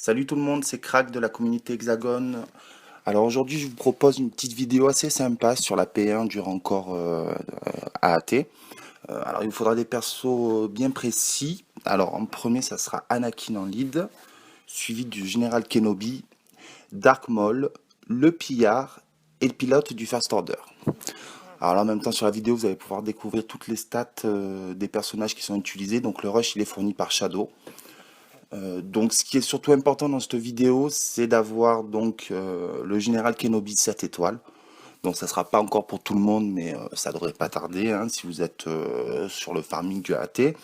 Salut tout le monde, c'est Crack de la communauté Hexagone. Alors aujourd'hui, je vous propose une petite vidéo assez sympa sur la P1 du Rancor AAT. Alors il vous faudra des persos bien précis. Alors en premier, ça sera Anakin en lead, suivi du général Kenobi, Dark Maul, le pillard et le pilote du First Order. Alors là, en même temps, sur la vidéo, vous allez pouvoir découvrir toutes les stats des personnages qui sont utilisés. Donc le rush, il est fourni par Shadow. Donc ce qui est surtout important dans cette vidéo, c'est d'avoir donc le général Kenobi 7 étoiles. Donc ça sera pas encore pour tout le monde, mais ça devrait pas tarder hein, si vous êtes sur le farming du AT.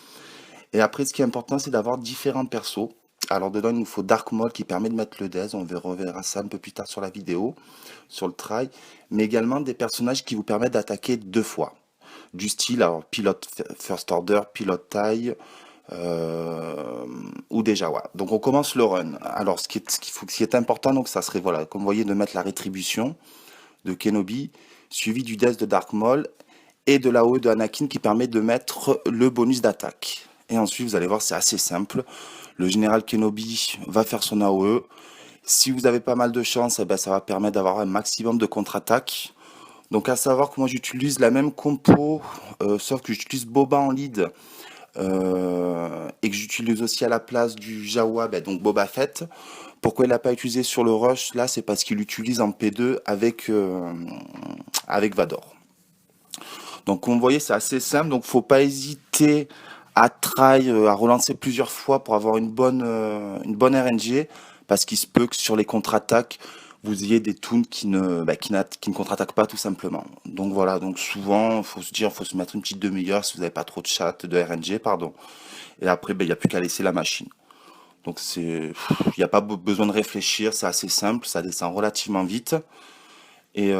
Et après, ce qui est important, c'est d'avoir différents persos. Alors dedans, il nous faut Dark Maul qui permet de mettre le DES, on reverra ça un peu plus tard sur la vidéo, sur le try, mais également des personnages qui vous permettent d'attaquer deux fois. Du style, alors pilote First Order, pilote taille, ou déjà ouais. Donc on commence le run. Alors ce qui est important, donc ça serait voilà, comme vous voyez, de mettre la rétribution de Kenobi, suivi du death de Dark Maul et de la AOE de Anakin qui permet de mettre le bonus d'attaque. Et ensuite vous allez voir, c'est assez simple. Le général Kenobi va faire son AOE. Si vous avez pas mal de chance, eh ben, ça va permettre d'avoir un maximum de contre-attaque. Donc à savoir que moi j'utilise la même compo, sauf que j'utilise Boba en lead et que j'utilise aussi à la place du Jawa, donc Boba Fett. Pourquoi il n'a pas utilisé sur le rush là, c'est parce qu'il l'utilise en P2 avec Vador. Donc comme vous voyez, c'est assez simple, donc faut pas hésiter à try, à relancer plusieurs fois pour avoir une bonne RNG, parce qu'il se peut que sur les contre-attaques, vous ayez des toons qui ne contre-attaquent pas tout simplement. Donc voilà, donc souvent, faut se mettre une petite demi-heure si vous n'avez pas trop de RNG, pardon. Et après, il n'y a plus qu'à laisser la machine. Donc il n'y a pas besoin de réfléchir, c'est assez simple, ça descend relativement vite. Et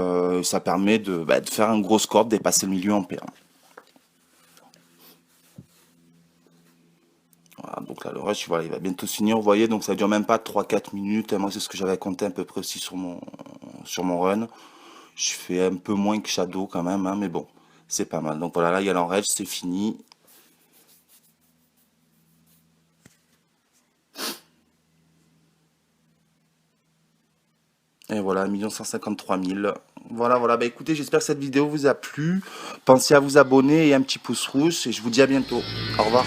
ça permet de faire un gros score, de dépasser le milieu en P1. Voilà, donc là, le rush, voilà, il va bientôt se finir, vous voyez, donc ça dure même pas 3-4 minutes. Moi, c'est ce que j'avais compté à peu près aussi sur mon run. Je fais un peu moins que Shadow quand même, hein, mais bon, c'est pas mal. Donc voilà, là, il y a l'enrage, c'est fini. Et voilà, 1 153 000. Voilà, voilà. Bah écoutez, j'espère que cette vidéo vous a plu. Pensez à vous abonner et un petit pouce rouge. Et je vous dis à bientôt. Au revoir.